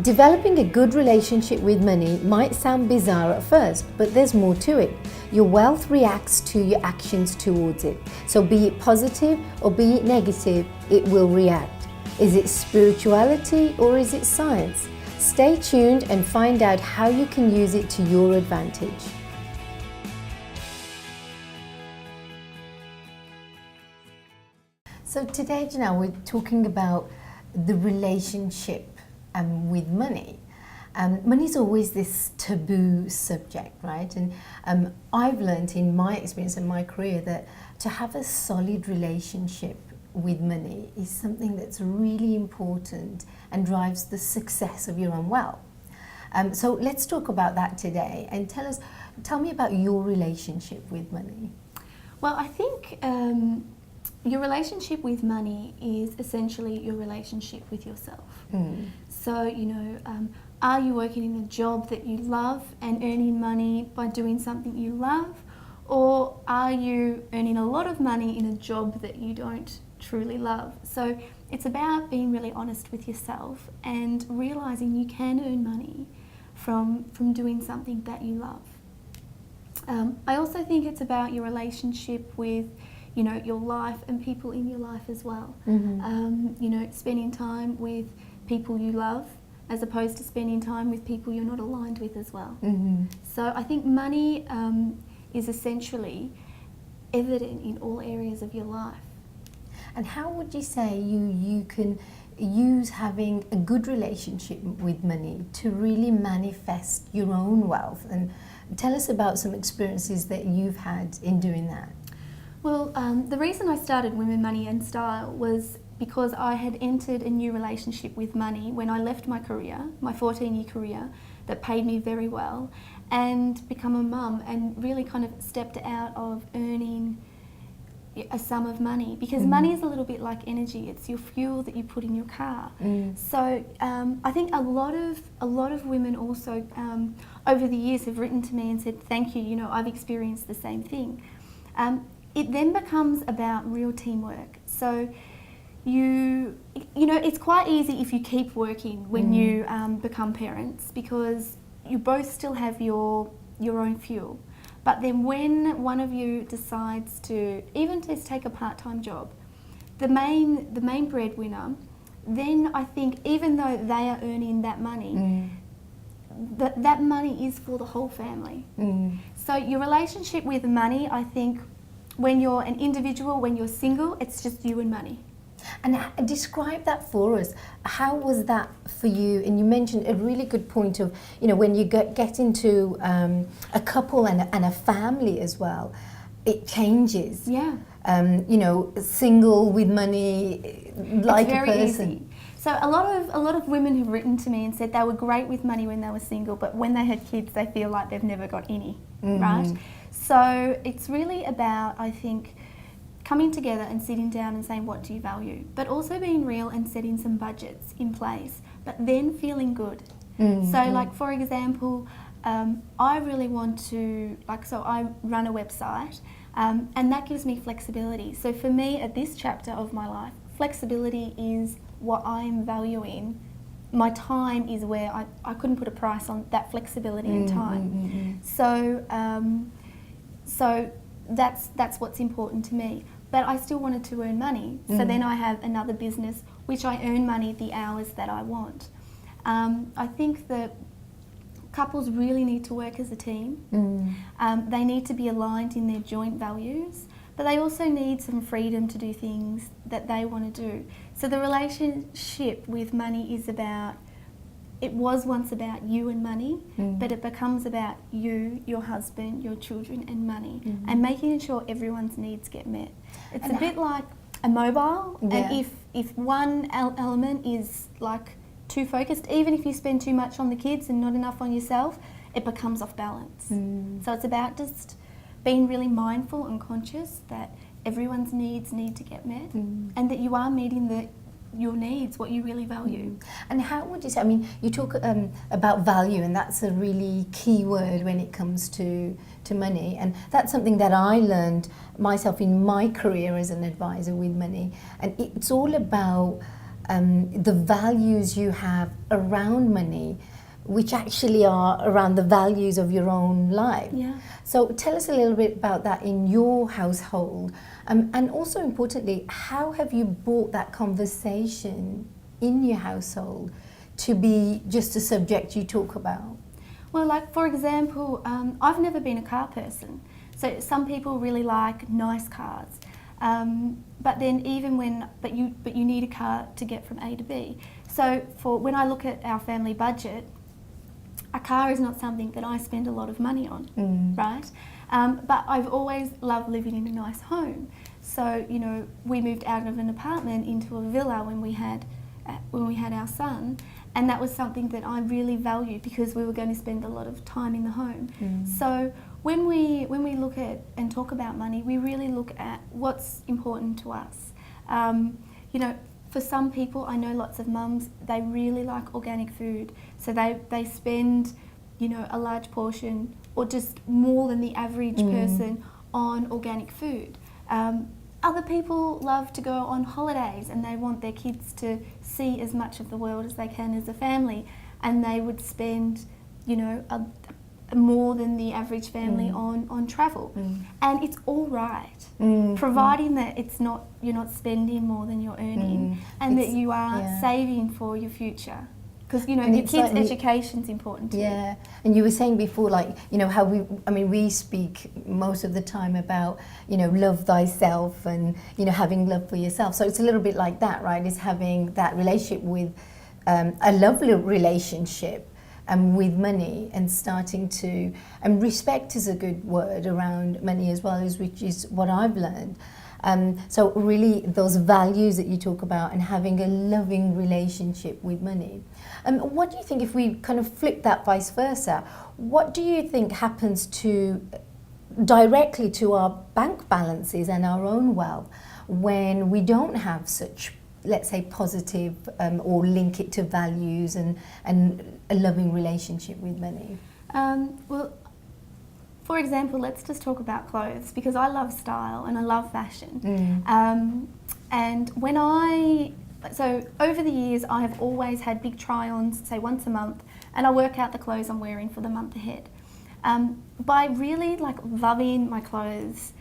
Developing a good relationship with money might sound bizarre at first, but there's more to it. Your wealth reacts to your actions towards it. So be it positive or be it negative, it will react. Is it spirituality or is it science? Stay tuned and find out how you can use it to your advantage. So today, Janelle, we're talking about the relationship with money. Money is always this taboo subject, right? And I've learned in my experience and my career that to have a solid relationship with money is something that's really important and drives the success of your own wealth. So let's talk about that today, and tell me about your relationship with money. Well, I think your relationship with money is essentially your relationship with yourself. So, are you working in a job that you love and earning money by doing something you love? Or are you earning a lot of money in a job that you don't truly love? So it's about being really honest with yourself and realising you can earn money from doing something that you love. I also think it's about your relationship with your life and people in your life as well. Spending time with people you love as opposed to spending time with people you're not aligned with as well. So I think money is essentially evident in all areas of your life. And how would you say you can use having a good relationship with money to really manifest your own wealth? And tell us about some experiences that you've had in doing that. Well, the reason I started Women, Money and Style was because I had entered a new relationship with money when I left my career, my 14-year career that paid me very well, and become a mum and really kind of stepped out of earning a sum of money, because money is a little bit like energy. It's your fuel that you put in your car. So I think a lot of women also over the years have written to me and said, thank you, I've experienced the same thing. It then becomes about real teamwork. So it's quite easy if you keep working when you become parents, because you both still have your own fuel. But then when one of you decides to even just take a part-time job, the main breadwinner, then I think even though they are earning that money, that money is for the whole family. So your relationship with money, I think, when you're an individual, when you're single, it's just you and money. And describe that for us. How was that for you? And you mentioned a really good point of, when you get into a couple and a family as well, it changes. Yeah. Single with money, like it's very a person. Easy. So a lot of women have written to me and said they were great with money when they were single, but when they had kids, they feel like they've never got any, right? So it's really about, I think, coming together and sitting down and saying, what do you value? But also being real and setting some budgets in place, but then feeling good. So for example, I really want to, so I run a website, and that gives me flexibility. So for me, at this chapter of my life, flexibility is what I'm valuing. My time is where I couldn't put a price on that flexibility and time. So that's what's important to me. But I still wanted to earn money. So then I have another business which I earn money the hours that I want. I think that couples really need to work as a team. They need to be aligned in their joint values, but they also need some freedom to do things that they want to do. So the relationship with money is it was once about you and money, but it becomes about you, your husband, your children and money, and making sure everyone's needs get met. It's a bit like a mobile, and if one element is too focused, even if you spend too much on the kids and not enough on yourself, it becomes off balance. So it's about just being really mindful and conscious that everyone's needs need to get met, and that you are meeting your needs, what you really value. And how would you say, you talk about value, and that's a really key word when it comes to money, and that's something that I learned myself in my career as an advisor with money, and it's all about the values you have around money, which actually are around the values of your own life. Yeah. So tell us a little bit about that in your household, and also importantly, how have you brought that conversation in your household to be just a subject you talk about? Well, like for example, I've never been a car person. So some people really like nice cars, but then but you need a car to get from A to B. So when I look at our family budget, a car is not something that I spend a lot of money on, right? But I've always loved living in a nice home. So we moved out of an apartment into a villa when we had our son, and that was something that I really valued because we were going to spend a lot of time in the home. So when we look at and talk about money, we really look at what's important to us. For some people, I know lots of mums, they really like organic food, so they spend a large portion or just more than the average person on organic food. Other people love to go on holidays and they want their kids to see as much of the world as they can as a family, and they would spend more than the average family on travel. And it's all right, providing that you're not spending more than you're earning, and that you are saving for your future. Because your kids' education's important too. Yeah, and you were saying before, how we speak most of the time about, love thyself and, having love for yourself. So it's a little bit like that, right? It's having that relationship with, a lovely relationship with money, and starting to, and respect is a good word around money as well, which is what I've learned. So really those values that you talk about and having a loving relationship with money. What do you think, if we kind of flip that vice versa, what do you think happens directly to our bank balances and our own wealth when we don't have such, let's say, positive or link it to values and a loving relationship with money? Well, for example, let's just talk about clothes, because I love style and I love fashion. And so over the years, I have always had big try-ons, say once a month, and I work out the clothes I'm wearing for the month ahead. By really loving my clothes,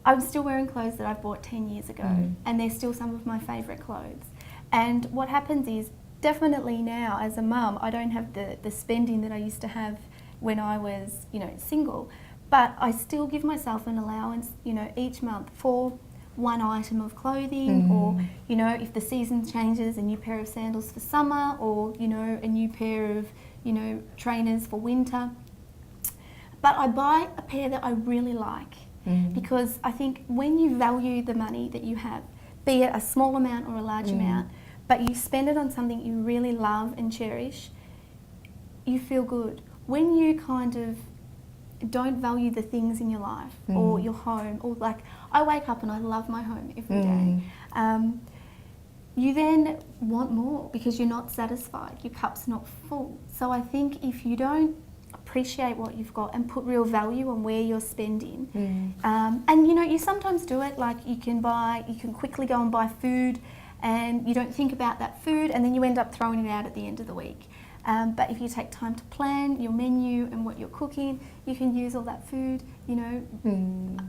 I'm still wearing clothes that I bought 10 years ago, and they're still some of my favourite clothes. And what happens is, definitely now as a mum, I don't have the spending that I used to have when I was, single. But I still give myself an allowance, each month for one item of clothing, or, if the season changes, a new pair of sandals for summer, or, a new pair of, trainers for winter. But I buy a pair that I really like, because I think when you value the money that you have, be it a small amount or a large amount, but you spend it on something you really love and cherish, you feel good. When you kind of don't value the things in your life or your home, or I wake up and I love my home every day, you then want more because you're not satisfied, your cup's not full. So I think if you don't appreciate what you've got and put real value on where you're spending, and you sometimes do it, you can quickly go and buy food and you don't think about that food, and then you end up throwing it out at the end of the week. But if you take time to plan your menu and what you're cooking, you can use all that food,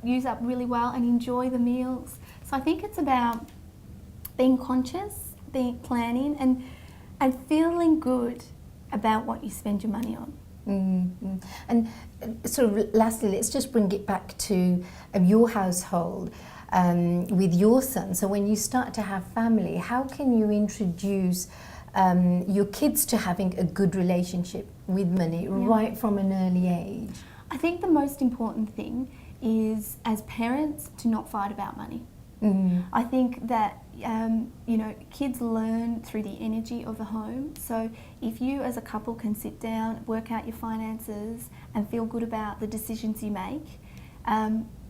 use up really well and enjoy the meals. So I think it's about being conscious, planning, and feeling good about what you spend your money on. And sort of lastly, let's just bring it back to your household with your son. So when you start to have family, how can you introduce your kids to having a good relationship with money right from an early age? I think the most important thing is, as parents, to not fight about money. I think that kids learn through the energy of the home. So if you as a couple can sit down, work out your finances and feel good about the decisions you make,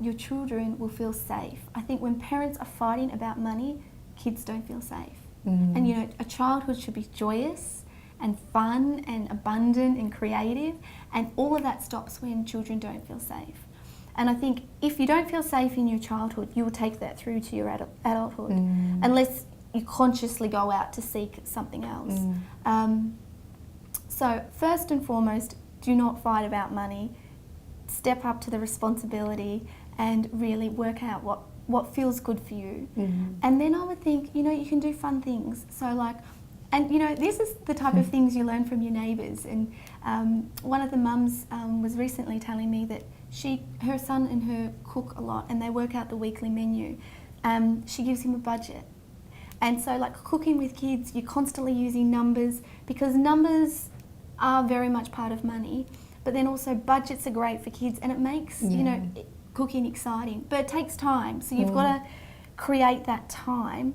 your children will feel safe. I think when parents are fighting about money, kids don't feel safe. And a childhood should be joyous and fun and abundant and creative, and all of that stops when children don't feel safe. And I think if you don't feel safe in your childhood, you will take that through to your adulthood, unless you consciously go out to seek something else. So first and foremost, do not fight about money. Step up to the responsibility and really work out what feels good for you. And then I would think, you know, you can do fun things. So like, and you know, this is the type of things you learn from your neighbours. And one of the mums was recently telling me that her son and her cook a lot, and they work out the weekly menu. She gives him a budget. And so like cooking with kids, you're constantly using numbers, because numbers are very much part of money, but then also budgets are great for kids, and it makes, you know, cooking exciting. But it takes time, so you've got to create that time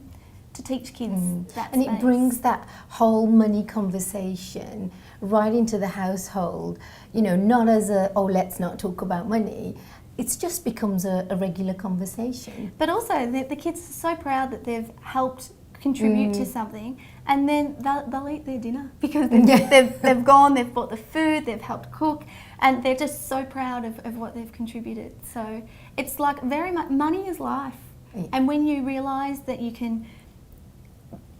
to teach kids that and space. it brings that whole money conversation right into the household, you know, not as a, oh, let's not talk about money. It just becomes a regular conversation. But also the kids are so proud that they've helped contribute to something, and then they'll eat their dinner because they've gone, they've bought the food, they've helped cook, and they're just so proud of what they've contributed. So it's like very much, money is life. And when you realise that you can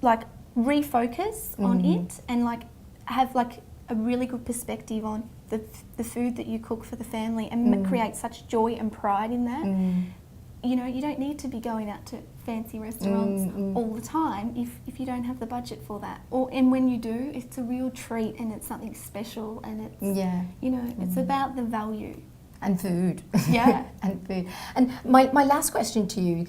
like refocus on it and like have like a really good perspective on the food that you cook for the family and create such joy and pride in that, you know, you don't need to be going out to fancy restaurants all the time if you don't have the budget for that. And when you do, it's a real treat and it's something special, and it's, you know, it's about the value. And food. Yeah. And food. And my last question to you,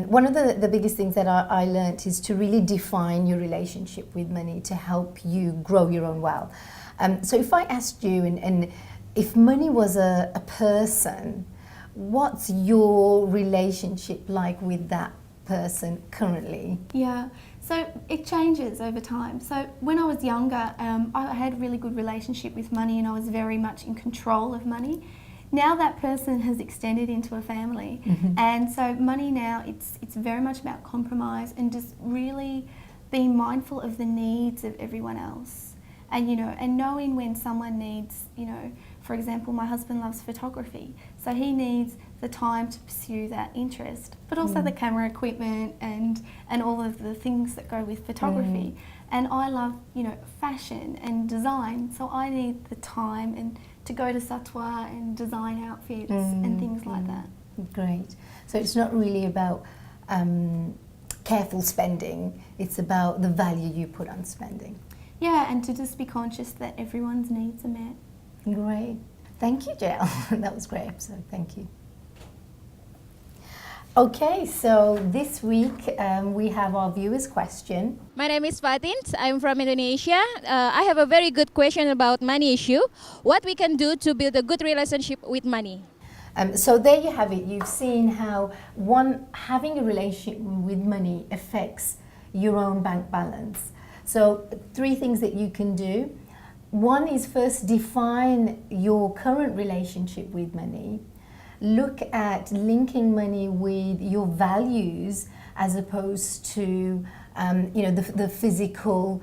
one of the biggest things that I learnt is to really define your relationship with money to help you grow your own wealth. So if I asked you, and if money was a person, what's your relationship like with that person currently? Yeah, so it changes over time. So when I was younger, I had a really good relationship with money, and I was very much in control of money. Now that person has extended into a family, and so money now, it's very much about compromise and just really being mindful of the needs of everyone else. And, you know, and knowing when someone needs, you know, for example, my husband loves photography, so he needs the time to pursue that interest, but also the camera equipment and all of the things that go with photography. And I love, you know, fashion and design, so I need the time and to go to Satwa and design outfits and things like that. Great. So it's not really about careful spending, it's about the value you put on spending. Yeah, and to just be conscious that everyone's needs are met. Great. Thank you, Janelle. That was a great episode. Thank you. Okay, so this week we have our viewers' question. My name is Fatin. I'm from Indonesia. I have a very good question about money issue. What we can do to build a good relationship with money? So there you have it. You've seen how having a relationship with money affects your own bank balance. So 3 things that you can do. One is first define your current relationship with money. Look at linking money with your values as opposed to you know, the physical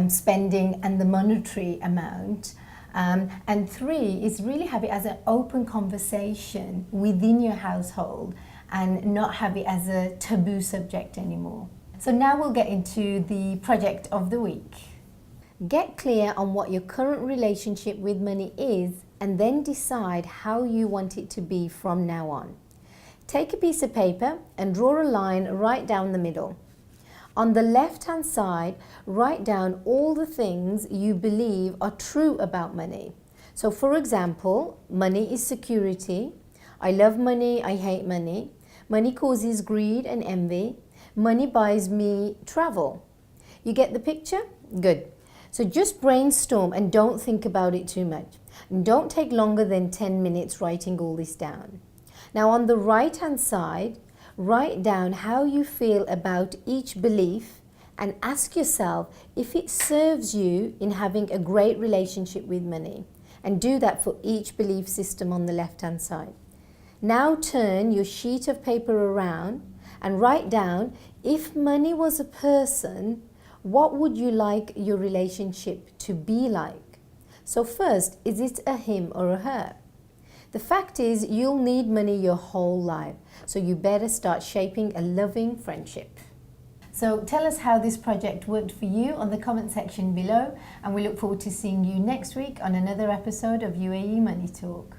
spending and the monetary amount. And 3 is really have it as an open conversation within your household and not have it as a taboo subject anymore. So now we'll get into the project of the week. Get clear on what your current relationship with money is, and then decide how you want it to be from now on. Take a piece of paper and draw a line right down the middle. On the left-hand side, write down all the things you believe are true about money. So for example, money is security. I love money, I hate money. Money causes greed and envy. Money buys me travel. You get the picture? Good. So just brainstorm and don't think about it too much. And don't take longer than 10 minutes writing all this down. Now on the right hand side, write down how you feel about each belief and ask yourself if it serves you in having a great relationship with money. And do that for each belief system on the left hand side. Now turn your sheet of paper around and write down, if money was a person, what would you like your relationship to be like? So first, is it a him or a her? The fact is, you'll need money your whole life, so you better start shaping a loving friendship. So tell us how this project worked for you on the comment section below, and we look forward to seeing you next week on another episode of UAE Money Talk.